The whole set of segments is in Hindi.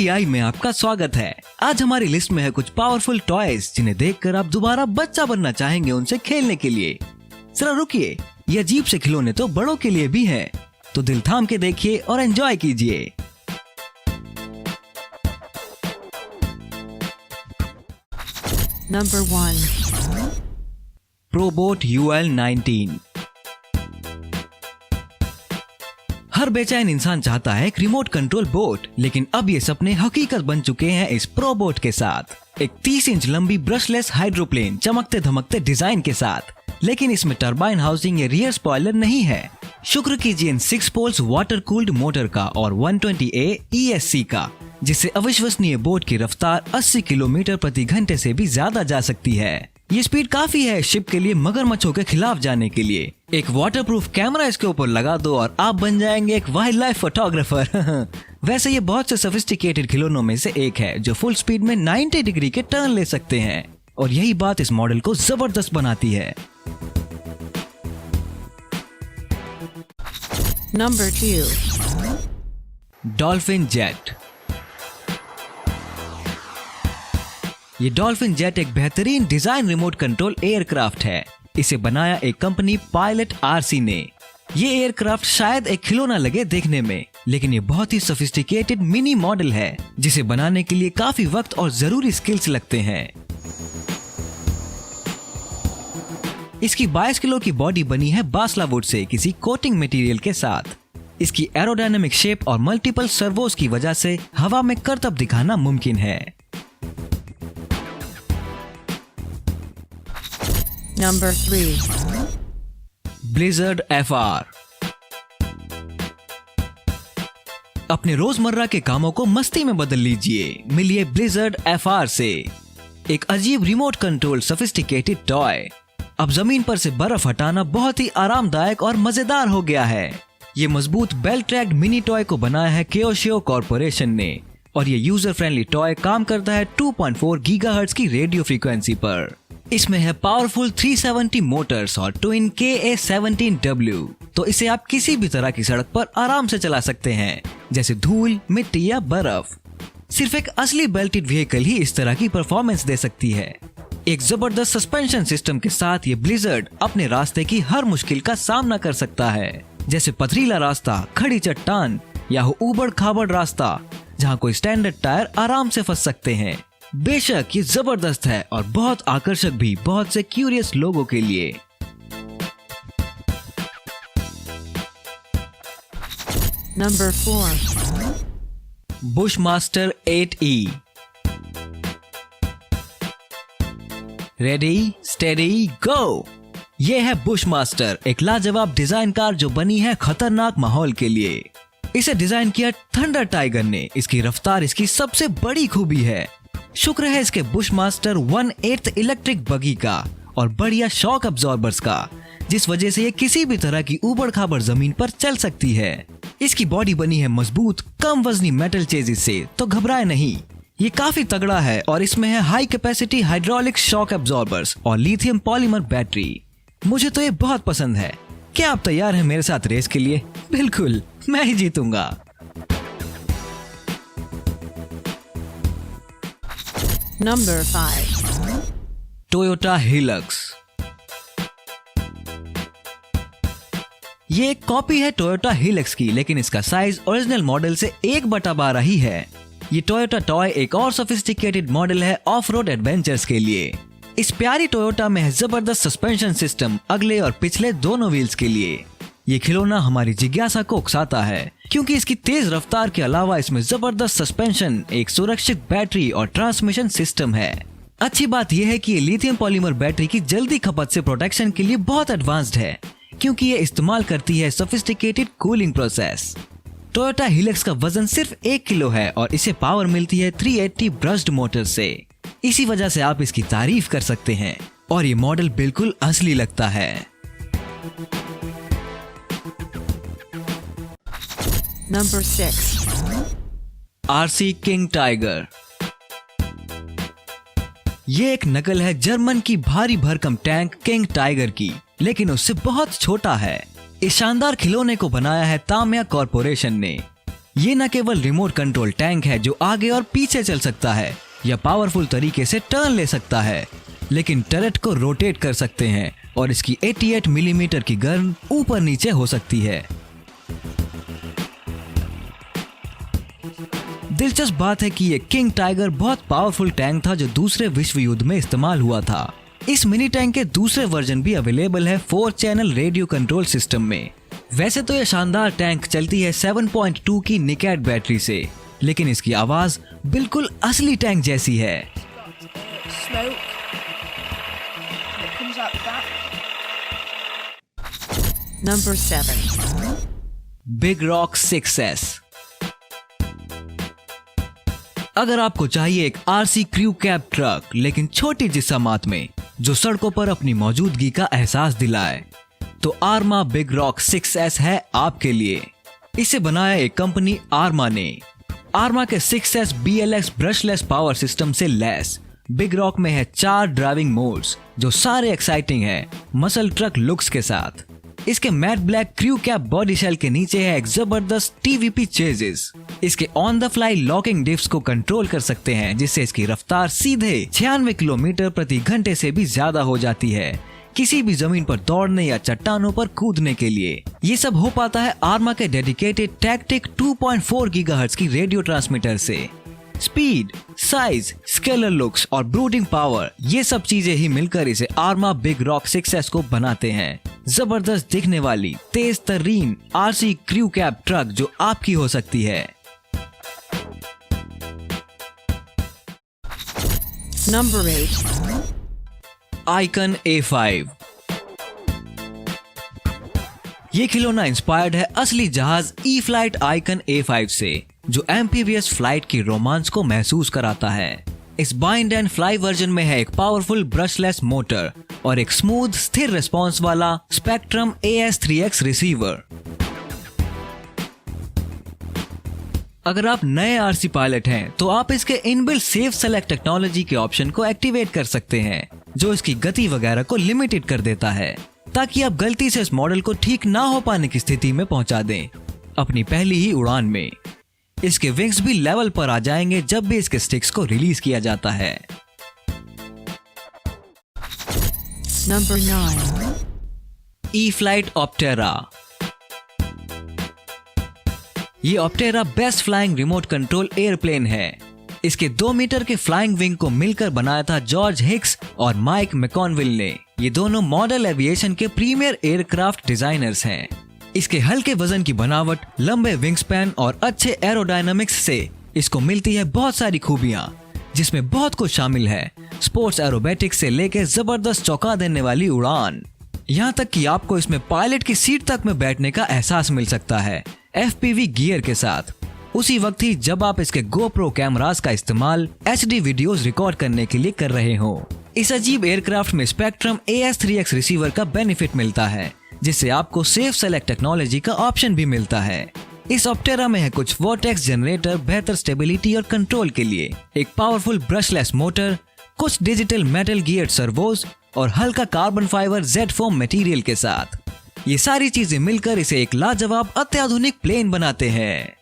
TI में आपका स्वागत है। आज हमारी लिस्ट में है कुछ पावरफुल टॉयज जिन्हें देखकर आप दोबारा बच्चा बनना चाहेंगे उनसे खेलने के लिए। जरा रुकिए, ये अजीब से खिलौने तो बड़ों के लिए भी हैं, तो दिल थाम के देखिए और एंजॉय कीजिए। Number 1. प्रोबोट UL-19। हर बेचैन इंसान चाहता है एक रिमोट कंट्रोल बोट, लेकिन अब ये सपने हकीकत बन चुके हैं इस प्रोबोट के साथ। एक 30 इंच लंबी ब्रशलेस हाइड्रोप्लेन चमकते धमकते डिजाइन के साथ, लेकिन इसमें टरबाइन हाउसिंग या रियर स्पॉइलर नहीं है। शुक्र कीजिए इन 6 पोल्स वाटर कूल्ड मोटर का और 120A ESC का, जिससे अविश्वसनीय बोट की रफ्तार 80 किलोमीटर प्रति घंटे से भी ज्यादा जा सकती है। ये स्पीड काफी है शिप के लिए मगरमच्छों के खिलाफ जाने के लिए। एक वाटरप्रूफ कैमरा इसके ऊपर लगा दो और आप बन जाएंगे एक वाइल्ड लाइफ फोटोग्राफर। वैसे ये बहुत से सोफिस्टिकेटेड खिलौनों में से एक है जो फुल स्पीड में 90 डिग्री के टर्न ले सकते हैं, और यही बात इस मॉडल को जबरदस्त बनाती है। Number 2. Dolphin jet. ये डॉल्फिन जेट एक बेहतरीन डिजाइन रिमोट कंट्रोल एयरक्राफ्ट है। इसे बनाया एक कंपनी पायलट RC ने। ये एयरक्राफ्ट शायद एक खिलौना लगे देखने में, लेकिन ये बहुत ही सोफिस्टिकेटेड मिनी मॉडल है जिसे बनाने के लिए काफी वक्त और जरूरी स्किल्स लगते हैं। इसकी 22 किलो की बॉडी बनी है बासला वुड से किसी कोटिंग मटेरियल के साथ। इसकी एरोडायनामिक शेप और मल्टीपल सर्वोस की वजह से हवा में करतब दिखाना मुमकिन है। Number 3. Blizzard FR। अपने रोजमर्रा के कामों को मस्ती में बदल लीजिए, मिलिए ब्लिजर्ड FR से। एक अजीब रिमोट कंट्रोल सोफिस्टिकेटेड टॉय। अब जमीन पर से बर्फ हटाना बहुत ही आरामदायक और मजेदार हो गया है। ये मजबूत बेल्ट ट्रैक्ड मिनी टॉय को बनाया है केओशियो कॉर्पोरेशन ने, और ये यूजर फ्रेंडली टॉय काम करता है 2.4 गीगाहर्ट्ज की रेडियो फ्रीक्वेंसी पर। इसमें है पावरफुल 370 मोटर्स और ट्विन KA-17W, तो इसे आप किसी भी तरह की सड़क पर आराम से चला सकते हैं, जैसे धूल, मिट्टी या बर्फ। सिर्फ एक असली बेल्टेड व्हीकल ही इस तरह की परफॉर्मेंस दे सकती है। एक जबरदस्त सस्पेंशन सिस्टम के साथ ये ब्लिजर्ड अपने रास्ते की हर मुश्किल का सामना कर सकता है, जैसे पथरीला रास्ता, खड़ी चट्टान या ऊबड़ खाबड़ रास्ता जहाँ कोई स्टैंडर्ड टायर आराम से फंस सकते हैं। बेशक ये जबरदस्त है और बहुत आकर्षक भी बहुत से क्यूरियस लोगों के लिए। Number 4. Bushmaster 8E। Ready steady गो। ये है बुशमास्टर, एक लाजवाब डिजाइन कार जो बनी है खतरनाक माहौल के लिए। इसे डिजाइन किया थंडर टाइगर ने। इसकी रफ्तार इसकी सबसे बड़ी खूबी है। शुक्र है इसके बुशमास्टर 1/8 इलेक्ट्रिक बगी का और बढ़िया शॉक अब्जॉर्बर्स का, जिस वजह से ये किसी भी तरह की ऊबड़ खाबड़ जमीन पर चल सकती है। इसकी बॉडी बनी है मजबूत कम वजनी मेटल चेजिस से, तो घबराए नहीं। ये काफी तगड़ा है और इसमें है high capacity hydraulic shock absorbers और लिथियम पॉलीमर बैटरी। मुझे तो ये बहुत पसंद है। क्या आप तैयार हैं मेरे साथ रेस के लिए? बिल्कुल, मैं ही जीतूंगा। Number 5. Toyota Hilux. ये एक कॉपी है टोयोटा हिलक्स की, लेकिन इसका साइज ओरिजिनल मॉडल से 1/12 ही है। ये टोयोटा टॉय एक और सोफिस्टिकेटेड मॉडल है ऑफ रोड एडवेंचर्स के लिए। इस प्यारी टोयोटा में है जबरदस्त सस्पेंशन सिस्टम अगले और पिछले दोनों व्हील्स के लिए। ये खिलौना हमारी जिज्ञासा को उकसाता है, क्योंकि इसकी तेज रफ्तार के अलावा इसमें जबरदस्त सस्पेंशन, एक सुरक्षित बैटरी और ट्रांसमिशन सिस्टम है। अच्छी बात यह है कि ये लिथियम पॉलीमर बैटरी की जल्दी खपत से प्रोटेक्शन के लिए बहुत एडवांस्ड है, क्योंकि ये इस्तेमाल करती है sophisticated cooling process. Toyota Hilux का वजन सिर्फ 1 किलो है और इसे पावर मिलती है 380 ब्रश्ड मोटर से। इसी वजह से आप इसकी तारीफ कर सकते हैं, और ये मॉडल बिल्कुल असली लगता है। Number 6. RC king tiger. ये एक नकल है जर्मन की भारी भरकम टैंक किंग टाइगर की, लेकिन उससे बहुत छोटा है। इस शानदार खिलौने को बनाया है तामिया कॉर्पोरेशन ने। ये न केवल रिमोट कंट्रोल टैंक है जो आगे और पीछे चल सकता है या पावरफुल तरीके से टर्न ले सकता है, लेकिन टरेट को रोटेट कर सकते हैं और इसकी 88 मिलीमीटर की गन ऊपर नीचे हो सकती है। दिलचस्प बात है कि ये किंग टाइगर बहुत पावरफुल टैंक था जो दूसरे विश्व युद्ध में इस्तेमाल हुआ था। इस मिनी टैंक के दूसरे वर्जन भी अवेलेबल है 4 चैनल रेडियो कंट्रोल सिस्टम में। वैसे तो यह शानदार टैंक चलती है 7.2 की निकैट बैटरी से, लेकिन इसकी आवाज बिल्कुल असली टैंक जैसी है। Smoke. It comes out the back. Number 7. Big rock 6S। अगर आपको चाहिए एक आरसी क्रू कैब ट्रक लेकिन छोटी जिस्मात में जो सड़कों पर अपनी मौजूदगी का एहसास दिलाए, तो आर्मा बिग रॉक 6S है आपके लिए। इसे बनाया एक कंपनी आर्मा ने। आर्मा के 6S BLX brushless power system से लैस बिग रॉक में है 4 ड्राइविंग मोड्स जो सारे एक्साइटिंग है मसल ट्रक लुक्स के साथ। इसके matte black crew cap body shell के नीचे है एक जबरदस्त TVP चेजिस। इसके on the fly locking diffs को कंट्रोल कर सकते हैं, जिससे इसकी रफ्तार सीधे 96 किलोमीटर प्रति घंटे से भी ज्यादा हो जाती है किसी भी जमीन पर दौड़ने या चट्टानों पर कूदने के लिए। ये सब हो पाता है आर्मा के डेडिकेटेड टैक्टिक 2.4 गीगाहर्ट्ज की रेडियो ट्रांसमीटर से। स्पीड, साइज, स्केलर लुक्स और ब्रूडिंग पावर, ये सब चीजें ही मिलकर इसे आर्मा बिग रॉक 6S को बनाते हैं जबरदस्त दिखने वाली तेज तरीन आरसी क्रू कैब ट्रक जो आपकी हो सकती है। Number 8. Icon A5। ये खिलौना इंस्पायर्ड है असली जहाज E-फ्लाइट आइकन A5 से, जो एम्फीबियस फ्लाइट की रोमांस को महसूस कराता है। इस बाइंड एंड फ्लाई वर्जन में है एक पावरफुल ब्रशलेस मोटर और एक स्मूथ स्थिर रिस्पॉन्स वाला स्पेक्ट्रम AS3X रिसीवर। अगर आप नए आरसी पायलट हैं तो आप इसके इनबिल्ट सेफ सेलेक्ट टेक्नोलॉजी के ऑप्शन को एक्टिवेट कर सकते हैं, जो इसकी गति वगैरह को लिमिटेड कर देता है, ताकि आप गलती से इस मॉडल को ठीक ना हो पाने की स्थिति में पहुंचा दें अपनी पहली ही उड़ान में। इसके विंग्स भी लेवल पर आ जाएंगे जब भी इसके स्टिक्स को रिलीज किया जाता है। Number 9. E flight Optera. ये Optera best flying remote control airplane है। इसके 2 मीटर के फ्लाइंग विंग को मिलकर बनाया था जॉर्ज हिक्स और माइक मैकॉनविल ने। ये दोनों मॉडल एविएशन के प्रीमियर एयरक्राफ्ट डिजाइनर्स हैं। इसके हल्के वजन की बनावट, लंबे विंग स्पैन और अच्छे एरोडायनामिक्स से इसको मिलती है बहुत सारी खूबियां, जिसमें बहुत कुछ शामिल है। स्पोर्ट्स एरोबेटिक्स से लेकर जबरदस्त चौंका देने वाली उड़ान, यहाँ तक कि आपको इसमें पायलट की सीट तक में बैठने का एहसास मिल सकता है FPV गियर के साथ, उसी वक्त ही जब आप इसके GoPro कैमरास का इस्तेमाल HD वीडियोस रिकॉर्ड करने के लिए कर रहे हो। इस अजीब एयरक्राफ्ट में स्पेक्ट्रम AS3X रिसीवर का बेनिफिट मिलता है, जिससे आपको सेफ सेलेक्ट टेक्नोलॉजी का ऑप्शन भी मिलता है। इस ऑप्टेरा में है कुछ वोर्टेक्स जनरेटर बेहतर स्टेबिलिटी और कंट्रोल के लिए, एक पावरफुल ब्रशलेस मोटर, कुछ डिजिटल मेटल गियर्ड सर्वोस और हल्का carbon fibre jet foam material के साथ। ये सारी चीजें मिलकर इसे एक लाजवाब अत्याधुनिक प्लेन बनाते हैं।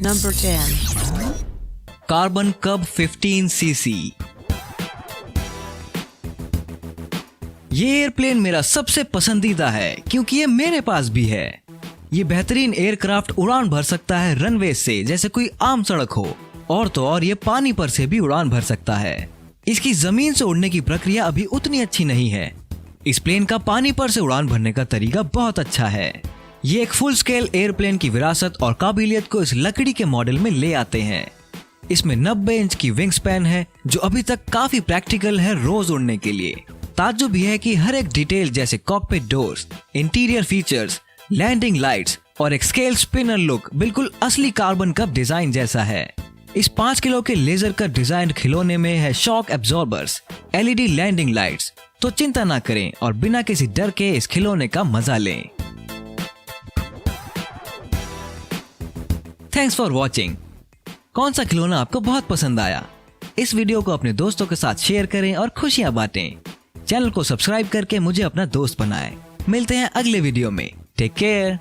Number 10. कार्बन कब 15cc। ये एयरप्लेन मेरा सबसे पसंदीदा है क्योंकि ये मेरे पास भी है। ये बेहतरीन एयरक्राफ्ट उड़ान भर सकता है रनवे से जैसे कोई आम सड़क हो, और तो और ये पानी पर से भी उड़ान भर सकता है। इसकी जमीन से उड़ने की प्रक्रिया अभी उतनी अच्छी नहीं है। इस प्लेन का पानी पर से उड़ान भरने का तरीका बहुत अच्छा है। ये एक फुल स्केल एयरप्लेन की विरासत और काबिलियत को इस लकड़ी के मॉडल में ले आते हैं। इसमें 90 इंच की विंग स्पैन है जो अभी तक काफी प्रैक्टिकल है रोज उड़ने के लिए। ताज्जुब भी है कि हर एक डिटेल जैसे cockpit doors, interior features, landing lights और एक स्केल स्पिनर लुक बिल्कुल असली कार्बन कप डिजाइन जैसा है। इस 5 किलो के लेजर कट डिजाइन खिलौने में है shock absorbers, LED landing lights, तो चिंता ना करें और बिना किसी डर के इस खिलौने का मजा लें। Thanks for watching. कौन सा खिलौना आपको बहुत पसंद आया? इस वीडियो को अपने दोस्तों के साथ शेयर करें और खुशियां बांटें। चैनल को सब्सक्राइब करके मुझे अपना दोस्त बनाएं। मिलते हैं अगले वीडियो में। Take care.